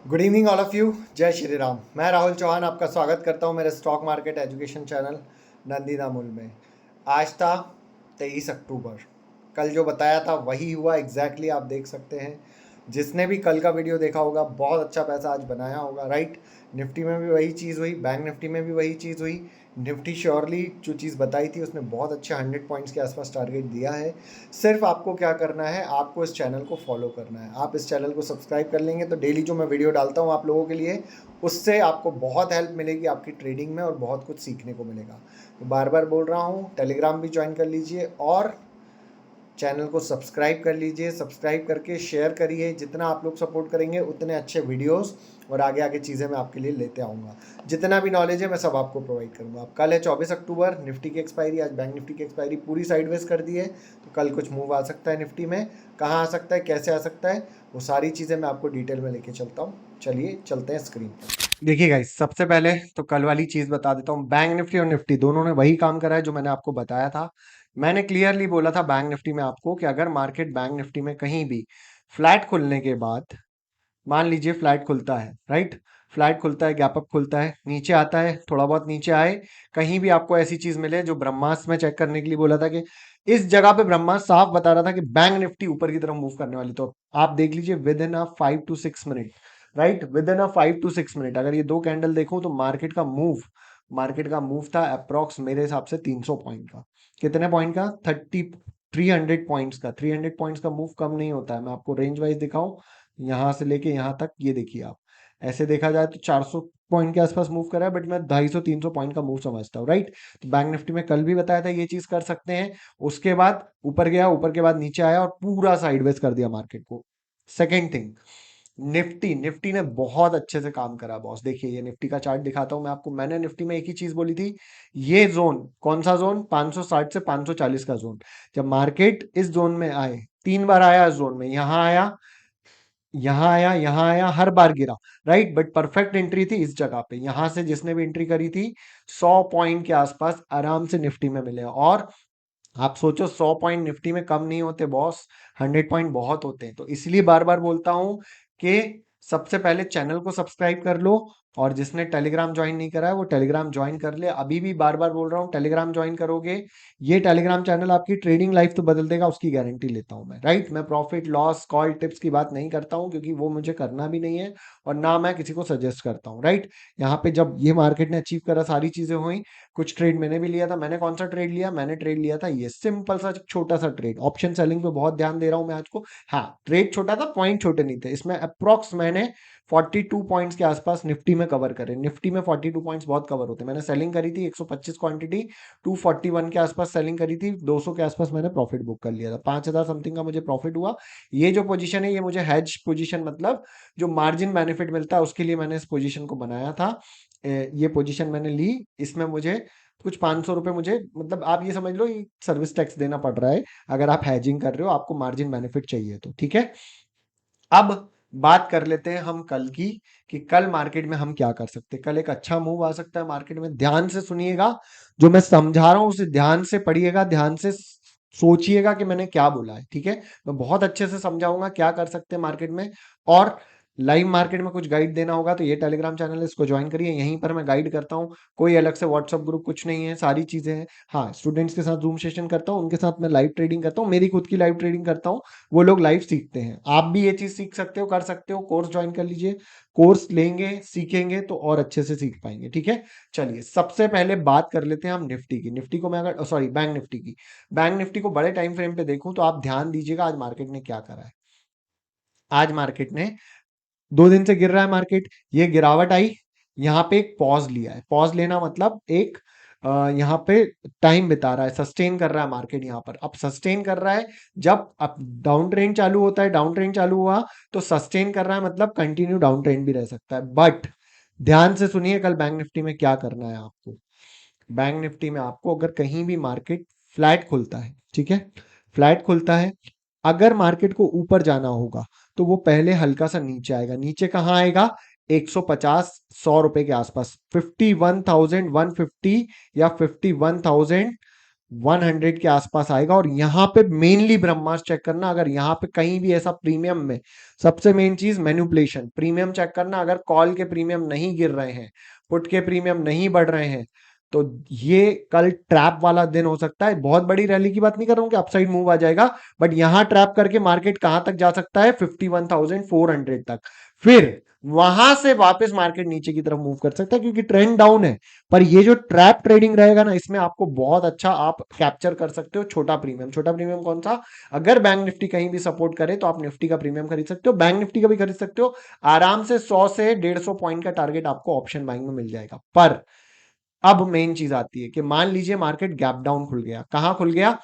Good evening all of you. जय श्री राम। मैं राहुल चौहान आपका स्वागत करता हूं मेरे स्टॉक मार्केट एजुकेशन चैनल नंदीदा मूल में। आज था 23 अक्टूबर। कल जो बताया था वही हुआ एग्जैक्टली आप देख सकते हैं। जिसने भी कल का वीडियो देखा होगा बहुत अच्छा पैसा आज बनाया होगा, राइट। निफ्टी में भी वही चीज़ हुई, बैंक निफ्टी में भी वही चीज़ हुई। निफ्टी श्योरली जो चीज़ बताई थी उसने बहुत अच्छे 100 पॉइंट्स के आसपास टारगेट दिया है। सिर्फ आपको क्या करना है, आपको इस चैनल को फॉलो करना है। आप इस चैनल को सब्सक्राइब कर लेंगे तो डेली जो मैं वीडियो डालता हूँ आप लोगों के लिए, उससे आपको बहुत हेल्प मिलेगी आपकी ट्रेडिंग में और बहुत कुछ सीखने को मिलेगा। तो बार बार बोल रहा हूँ, टेलीग्राम भी ज्वाइन कर लीजिए और चैनल को सब्सक्राइब कर लीजिए। सब्सक्राइब करके शेयर करिए। जितना आप लोग सपोर्ट करेंगे उतने अच्छे वीडियोस और आगे आगे चीज़ें मैं आपके लिए लेते आऊँगा। जितना भी नॉलेज है मैं सब आपको प्रोवाइड करूँगा। अब कल है 24 अक्टूबर, निफ्टी की एक्सपायरी। आज बैंक निफ्टी की एक्सपायरी पूरी साइडवेज कर दी है, तो कल कुछ मूव आ सकता है निफ्टी में। कहाँ आ सकता है, कैसे आ सकता है, वो सारी चीज़ें मैं आपको डिटेल में लेके चलता हूँ। चलिए चलते हैं स्क्रीन पर। देखिए गाइस, सबसे पहले तो कल वाली चीज़ बता देता हूँ। बैंक निफ्टी और निफ्टी दोनों ने वही काम करा है जो मैंने आपको बताया था। मैंने क्लियरली बोला था बैंक निफ्टी में आपको कि अगर मार्केट बैंक निफ्टी में कहीं भी फ्लैट खुलने के बाद, मान लीजिए फ्लैट खुलता है, राइट, फ्लैट खुलता है, गैप अप खुलता है, नीचे आता है, थोड़ा बहुत नीचे आए, कहीं भी आपको ऐसी चीज मिले जो ब्रह्मास्त्र में चेक करने के लिए बोला था कि इस जगह पे ब्रह्मास्त्र साफ बता रहा था कि बैंक निफ्टी ऊपर की तरफ मूव करने वाली, तो आप देख लीजिए with in a 5 to 6 minute, right, with in a 5 to 6 minute अगर ये दो कैंडल देखूं तो मार्केट का मूव था अप्रोक्स मेरे हिसाब से 300 पॉइंट का। कितने पॉइंट का? 300 पॉइंट्स का। 300 पॉइंट्स का मूव कम नहीं होता है। मैं आपको रेंज वाइज दिखाऊं, यहां से लेके यहां तक, ये देखिए आप, ऐसे देखा जाए तो 400 पॉइंट के आसपास मूव करा है, बट मैं 250-300 पॉइंट का मूव समझता हूँ, राइट। तो बैंक निफ्टी में कल भी बताया था ये चीज कर सकते हैं। उसके बाद ऊपर गया, ऊपर के बाद नीचे आया और पूरा साइडवेज कर दिया मार्केट को। सेकेंड थिंग, निफ्टी निफ्टी ने बहुत अच्छे से काम करा बॉस। देखिए ये निफ्टी का चार्ट दिखाता हूं मैं आपको। मैंने निफ्टी में एक ही चीज बोली थी, ये जोन कौन सा जोन, 560 से 540 का जोन। जब मार्केट इस जोन में आए, 3 बार आया इस जोन में, यहां आया, यहां आया, यहां आया, हर बार गिरा, राइट, बट परफेक्ट एंट्री थी इस जगह पे। यहां से जिसने भी एंट्री करी थी 100 पॉइंट के आसपास आराम से निफ्टी में मिले। और आप सोचो 100 पॉइंट निफ्टी में कम नहीं होते बॉस, 100 पॉइंट बहुत होते हैं। तो इसलिए बार बार बोलता हूं कि सबसे पहले चैनल को सब्सक्राइब कर लो, और जिसने टेलीग्राम ज्वाइन नहीं करा है वो टेलीग्राम ज्वाइन कर ले। अभी भी बार बार बोल रहा हूं, टेलीग्राम ज्वाइन करोगे, ये टेलीग्राम चैनल आपकी ट्रेडिंग लाइफ तो बदल देगा, उसकी गारंटी लेता हूं मैं, राइट। मैं प्रॉफिट लॉस कॉल टिप्स की बात नहीं करता हूं क्योंकि वो मुझे करना भी नहीं है और ना मैं किसी को सजेस्ट करता हूं, राइट। यहाँ पे जब ये मार्केट ने अचीव करा, सारी चीजें हुई, कुछ ट्रेड मैंने भी लिया था। मैंने कौन सा ट्रेड लिया? मैंने ट्रेड लिया था ये सिंपल सा छोटा सा ट्रेड। ऑप्शन सेलिंग पे बहुत ध्यान दे रहा हूं मैं आज को। हाँ, ट्रेड छोटा था, पॉइंट छोटे नहीं थे इसमें। अप्रोक्स मैंने 42 पॉइंट्स के आसपास निफ्टी में कवर करे। निफ्टी में 42 पॉइंट्स बहुत कवर होते हैं। मैंने सेलिंग करी थी 125 क्वांटिटी, 241 के आसपास सेलिंग करी थी, 200 के आसपास मैंने प्रॉफिट बुक कर लिया था, 5000 समथिंग का मुझे प्रॉफिट हुआ। ये जो पोजीशन है ये मुझे हैज पोजीशन, मतलब जो मार्जिन बेनिफिट मिलता है उसके लिए मैंने इस पोजीशन को बनाया था। ये पोजीशन मैंने ली, इसमें मुझे कुछ 500 रुपए, मुझे मतलब आप ये समझ लो ये सर्विस टैक्स देना पड़ रहा है अगर आप हैजिंग कर रहे हो, आपको मार्जिन बेनिफिट चाहिए तो, ठीक है। अब बात कर लेते हैं हम कल की, कि कल मार्केट में हम क्या कर सकते हैं। कल एक अच्छा मूव आ सकता है मार्केट में। ध्यान से सुनिएगा, जो मैं समझा रहा हूं उसे ध्यान से पढ़िएगा, ध्यान से सोचिएगा कि मैंने क्या बोला है, ठीक है। मैं बहुत अच्छे से समझाऊंगा क्या कर सकते हैं मार्केट में। और लाइव मार्केट में कुछ गाइड देना होगा तो ये टेलीग्राम चैनल है, इसको ज्वाइन करिए। यहीं पर मैं गाइड करता हूँ, कोई अलग से व्हाट्सअप ग्रुप कुछ नहीं है, सारी चीजें हैं। हाँ, स्टूडेंट्स के साथ जूम सेशन करता हूँ, उनके साथ मैं लाइव ट्रेडिंग करता हूँ, मेरी खुद की लाइव ट्रेडिंग करता हूँ, वो लोग लाइव सीखते हैं। आप भी ये चीज सीख सकते हो, कर सकते हो, कोर्स ज्वाइन कर लीजिए। कोर्स लेंगे, सीखेंगे तो और अच्छे से सीख पाएंगे, ठीक है। चलिए सबसे पहले बात कर लेते हैं हम निफ्टी की। निफ्टी को मैं अगर, सॉरी, बैंक निफ्टी की। बैंक निफ्टी को बड़े टाइम फ्रेम पे देखूं तो आप ध्यान दीजिएगा आज मार्केट ने क्या करा है। आज मार्केट ने 2 दिन से गिर रहा है मार्केट, ये गिरावट आई, यहाँ पे एक पॉज लिया है। पॉज लेना मतलब एक यहाँ पे टाइम बिता रहा है, सस्टेन कर रहा है मार्केट यहाँ पर। अब सस्टेन कर रहा है, जब अब डाउन ट्रेंड चालू होता है, डाउन ट्रेंड चालू हुआ तो सस्टेन कर रहा है, मतलब कंटिन्यू डाउन ट्रेंड भी रह सकता है। बट ध्यान से सुनिए कल बैंक निफ्टी में क्या करना है आपको। बैंक निफ्टी में आपको अगर कहीं भी मार्केट फ्लैट खुलता है, ठीक है, फ्लैट खुलता है, अगर मार्केट को ऊपर जाना होगा तो वो पहले हल्का सा नीचे आएगा। नीचे कहाँ आएगा? 150-100 रुपए के आसपास, 51,150 या 51,000 100 के आसपास आएगा। और यहां पे मेनली ब्रह्मास्त्र चेक करना, अगर यहां पे कहीं भी ऐसा प्रीमियम में, सबसे मेन चीज मैनिपुलेशन, प्रीमियम चेक करना, अगर कॉल के प्रीमियम नहीं गिर रहे हैं, पुट के प्रीमियम नहीं बढ़ रहे हैं, तो ये कल ट्रैप वाला दिन हो सकता है। बहुत बड़ी रैली की बात नहीं कर रहा हूं कि अपसाइड मूव आ जाएगा, बट यहां ट्रैप करके मार्केट कहां तक जा सकता है, 51,400 तक। फिर वहां से वापस मार्केट नीचे की तरफ मूव कर सकता है, क्योंकि ट्रेंड डाउन है। पर ये जो ट्रैप ट्रेडिंग रहेगा ना, इसमें आपको बहुत अच्छा आप कैप्चर कर सकते हो छोटा प्रीमियम। छोटा प्रीमियम कौन सा, अगर बैंक निफ्टी कहीं भी सपोर्ट करे तो आप निफ्टी का प्रीमियम खरीद सकते हो, बैंक निफ्टी का भी खरीद सकते हो आराम से। 100 से 150 पॉइंट का टारगेट आपको ऑप्शन बाइंग में मिल जाएगा। पर अब मेन चीज आती है कि मान लीजिए मार्केट गैप डाउन खुल गया, कहां खुल गया,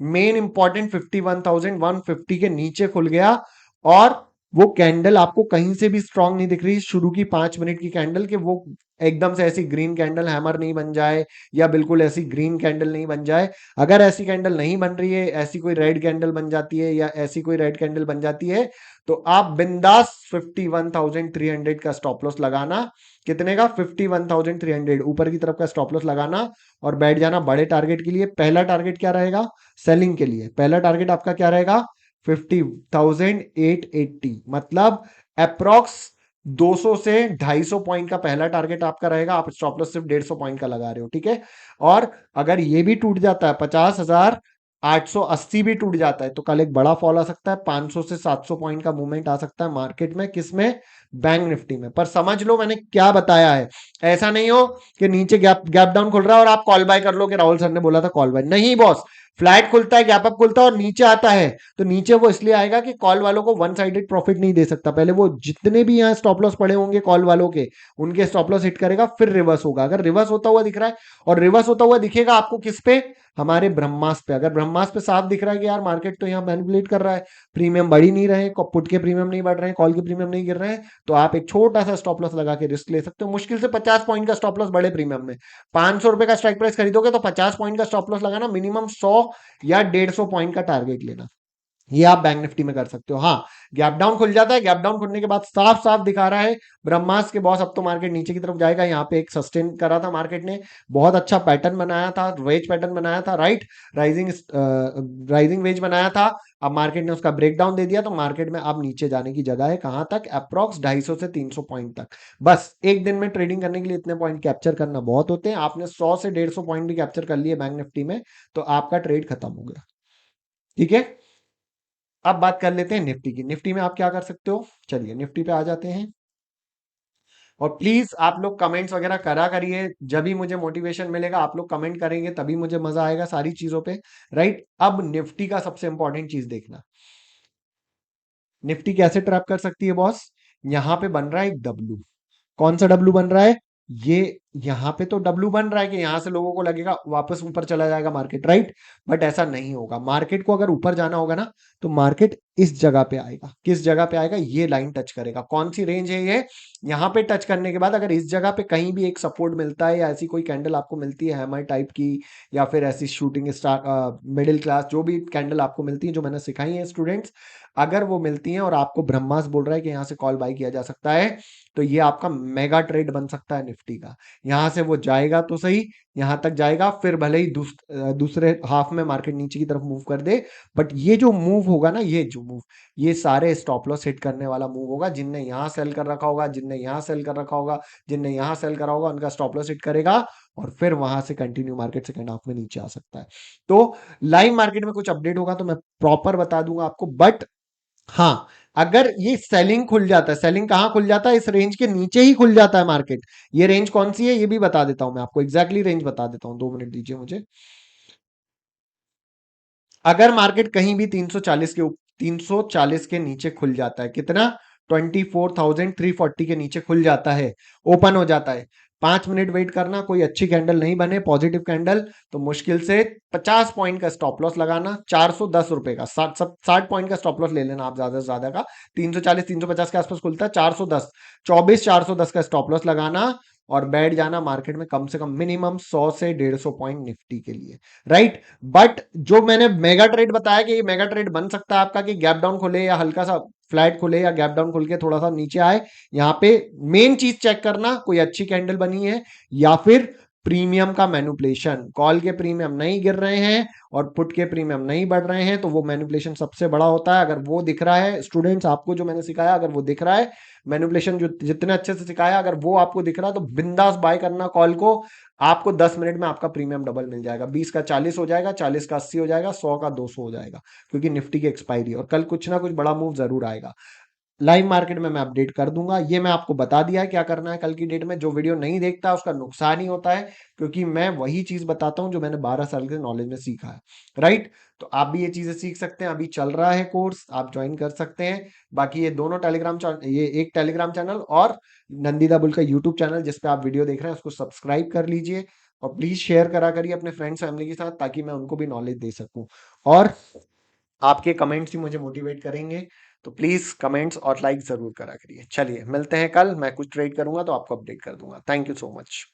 मेन इंपॉर्टेंट 51,150 के नीचे खुल गया, और वो कैंडल आपको कहीं से भी स्ट्रांग नहीं दिख रही, शुरू की 5 मिनट की कैंडल, के वो एकदम से ऐसी ग्रीन कैंडल हैमर नहीं बन जाए, या बिल्कुल ऐसी ग्रीन कैंडल नहीं बन जाए। अगर ऐसी कैंडल नहीं बन रही है, ऐसी कोई रेड कैंडल बन जाती है, या ऐसी कोई रेड कैंडल बन जाती है, तो आप बिंदास 51,300 का स्टॉप लॉस लगाना। कितने का, 51,300 ऊपर की तरफ का स्टॉप लॉस लगाना, और बैठ जाना बड़े टारगेट के लिए। पहला टारगेट क्या रहेगा, सेलिंग के लिए पहला टारगेट आपका क्या रहेगा, 50,880, मतलब अप्रोक्स 200 से 250 पॉइंट का पहला टारगेट आपका रहेगा। आप स्टॉप लॉस सिर्फ 150 पॉइंट का लगा रहे हो, ठीक है। और अगर ये भी टूट जाता है, 50,880 भी टूट जाता है, तो कल एक बड़ा फॉल आ सकता है, 500 से 700 पॉइंट का मूवमेंट आ सकता है मार्केट में। किसमें, बैंक निफ्टी में। पर समझ लो मैंने क्या बताया है, ऐसा नहीं हो कि नीचे गैप गैप डाउन खुल रहा है और आप कॉल बाय कर लो कि राहुल सर ने बोला था कॉल बाय। नहीं बॉस, फ्लैट खुलता है, गैप अप खुलता है और नीचे आता है, तो नीचे वो इसलिए आएगा कि कॉल वालों को वन साइडेड प्रॉफिट नहीं दे सकता। पहले वो जितने भी यहाँ स्टॉप लॉस पड़े होंगे कॉल वालों के, उनके स्टॉप लॉस हिट करेगा, फिर रिवर्स होगा। अगर रिवर्स होता हुआ दिख रहा है, और रिवर्स होता हुआ दिखेगा आपको किस पे, हमारे ब्रह्मास्त्र पे। अगर ब्रह्मास्त्र पे साफ दिख रहा है कि यार मार्केट तो यहाँ मैनिपुलेट कर रहा है, प्रीमियम बढ़ ही नहीं रहे, पुट के प्रीमियम नहीं बढ़ रहे हैं, कॉल के प्रीमियम नहीं गिर रहे हैं, तो आप एक छोटा सा स्टॉप लॉस लगा के रिस्क ले सकते हो। मुश्किल से 50 पॉइंट का स्टॉप लॉस बड़े प्रीमियम में, 500 रुपए का स्ट्राइक प्राइस खरीदोगे तो 50 पॉइंट का स्टॉप लॉस लगाना, मिनिमम 100 या 150 पॉइंट का टारगेट लेना। ये आप बैंक निफ्टी में कर सकते हो। हाँ, गैप डाउन खुल जाता है, गैप डाउन खुलने के बाद साफ साफ दिखा रहा है ब्रह्मास्त्र के बॉस, अब तो मार्केट नीचे की तरफ जाएगा। यहाँ पे एक सस्टेन करा था मार्केट ने, बहुत अच्छा पैटर्न बनाया था, वेज पैटर्न बनाया था, राइट, राइजिंग राइजिंग वेज बनाया था। अब मार्केट ने उसका ब्रेकडाउन दे दिया, तो मार्केट में अब नीचे जाने की जगह है, कहां तक, अप्रॉक्स 250 से 300 पॉइंट तक। बस एक दिन में ट्रेडिंग करने के लिए इतने पॉइंट कैप्चर करना बहुत होते हैं। आपने 100 से 150 पॉइंट भी कैप्चर कर लिए बैंक निफ्टी में, तो आपका ट्रेड खत्म हो गया, ठीक है। अब बात कर लेते हैं निफ्टी की। निफ्टी में आप क्या कर सकते हो, चलिए निफ्टी पे आ जाते हैं। और प्लीज आप लोग कमेंट्स वगैरह करा करिए, जब भी मुझे मोटिवेशन मिलेगा, आप लोग कमेंट करेंगे तभी मुझे मजा आएगा सारी चीजों पे, राइट। अब निफ्टी का सबसे इंपॉर्टेंट चीज देखना, निफ्टी कैसे ट्रैप कर सकती है बॉस। यहां पे बन रहा है एक डब्लू, कौन सा डब्लू बन रहा है, ये यहां पे तो डब्लू बन रहा है कि यहां से लोगों को लगेगा वापस ऊपर चला जाएगा मार्केट, राइट। बट ऐसा नहीं होगा, मार्केट को अगर ऊपर जाना होगा ना, तो मार्केट इस जगह पे आएगा। किस जगह पे आएगा, ये लाइन टच करेगा। कौन सी रेंज है ये, यहां पे टच करने के बाद अगर इस जगह पे कहीं भी एक सपोर्ट मिलता है, या ऐसी कोई कैंडल आपको मिलती है हैमर टाइप की, या फिर ऐसी शूटिंग स्टार मिडिल क्लास जो भी कैंडल आपको मिलती है, जो मैंने सिखाई है स्टूडेंट्स, अगर वो मिलती हैं और आपको ब्रह्मास्त्र बोल रहा है कि यहां से कॉल बाय किया जा सकता है, तो ये आपका मेगा ट्रेड बन सकता है निफ्टी का। यहां से वो जाएगा तो सही, यहां तक जाएगा, फिर भले ही दूसरे हाफ में मार्केट नीचे की तरफ मूव कर दे, बट ये जो मूव होगा ना, ये जो मूव, ये सारे स्टॉप लॉस हिट करने वाला मूव होगा। जिनने यहां सेल कर रखा होगा, जिनने यहां सेल कर रखा होगा, जिनने यहां सेल करा होगा, उनका स्टॉप लॉस हिट करेगा, और फिर वहां से कंटिन्यू मार्केट सेकंड हाफ में नीचे आ सकता है। तो लाइव मार्केट में कुछ अपडेट होगा तो मैं प्रॉपर बता दूंगा आपको। बट हाँ, अगर ये सेलिंग खुल जाता है, सेलिंग कहां खुल जाता है, इस रेंज के नीचे ही खुल जाता है मार्केट। ये रेंज कौन सी है ये भी बता देता हूं मैं आपको, एग्जैक्टली रेंज बता देता हूं, 2 मिनट दीजिए मुझे। अगर मार्केट कहीं भी 340 के नीचे खुल जाता है, कितना, 24,340 के नीचे खुल जाता है, ओपन हो जाता है, 5 मिनट वेट करना, कोई अच्छी कैंडल नहीं बने, पॉजिटिव कैंडल, तो मुश्किल से 50 पॉइंट का स्टॉप लॉस लगाना, 410 रुपए का, 60 पॉइंट का स्टॉप लॉस ले लेना आप, ज्यादा से ज्यादा का। 340 350 के आसपास खुलता है, 410, 24 410 का स्टॉप लॉस लगाना, और बैठ जाना मार्केट में कम से कम मिनिमम 100 से 150 पॉइंट निफ्टी के लिए, राइट। बट जो मैंने मेगा ट्रेड बताया कि ये मेगा ट्रेड बन सकता है आपका, कि गैप डाउन खुले या हल्का सा फ्लैट खुले, या गैप डाउन खुल के थोड़ा सा नीचे आए, यहां पे मेन चीज चेक करना, कोई अच्छी कैंडल बनी है, या फिर प्रीमियम का मैनिपुलेशन, कॉल के प्रीमियम नहीं गिर रहे हैं और पुट के प्रीमियम नहीं बढ़ रहे हैं, तो वो मैनिपुलेशन सबसे बड़ा होता है। अगर वो दिख रहा है स्टूडेंट्स, आपको जो मैंने सिखाया अगर वो दिख रहा है, मैनिपुलेशन जो जितने अच्छे से सिखाया अगर वो आपको दिख रहा है, तो बिंदास बाय करना कॉल को। आपको 10 मिनट में आपका प्रीमियम डबल मिल जाएगा, 20 का 40 हो जाएगा, 40 का 80 हो जाएगा, 100 का 200 हो जाएगा, क्योंकि निफ्टी की एक्सपायरी और कल कुछ ना कुछ बड़ा मूव जरूर आएगा। लाइव मार्केट में मैं अपडेट कर दूंगा। ये मैं आपको बता दिया है क्या करना है कल की डेट में। जो वीडियो नहीं देखता उसका नुकसान ही होता है, क्योंकि मैं वही चीज बताता हूं जो मैंने 12 साल के नॉलेज में सीखा है। राइट, तो आप भी ये चीजें सीख सकते हैं। अभी चल रहा है कोर्स, आप ज्वाइन कर सकते हैं। बाकी ये दोनों टेलीग्राम चैनल, ये एक टेलीग्राम चैनल और नंदिता बुल का यूट्यूब चैनल जिसपे आप वीडियो देख रहे हैं उसको सब्सक्राइब कर लीजिए, और प्लीज शेयर करा करिए अपने फ्रेंड्स फैमिली के साथ, ताकि मैं उनको भी नॉलेज दे सकूं। और आपके कमेंट्स ही मुझे मोटिवेट करेंगे, तो प्लीज कमेंट्स और लाइक जरूर करा करिए। चलिए मिलते हैं कल, मैं कुछ ट्रेड करूंगा तो आपको अपडेट कर दूंगा। Thank you so much.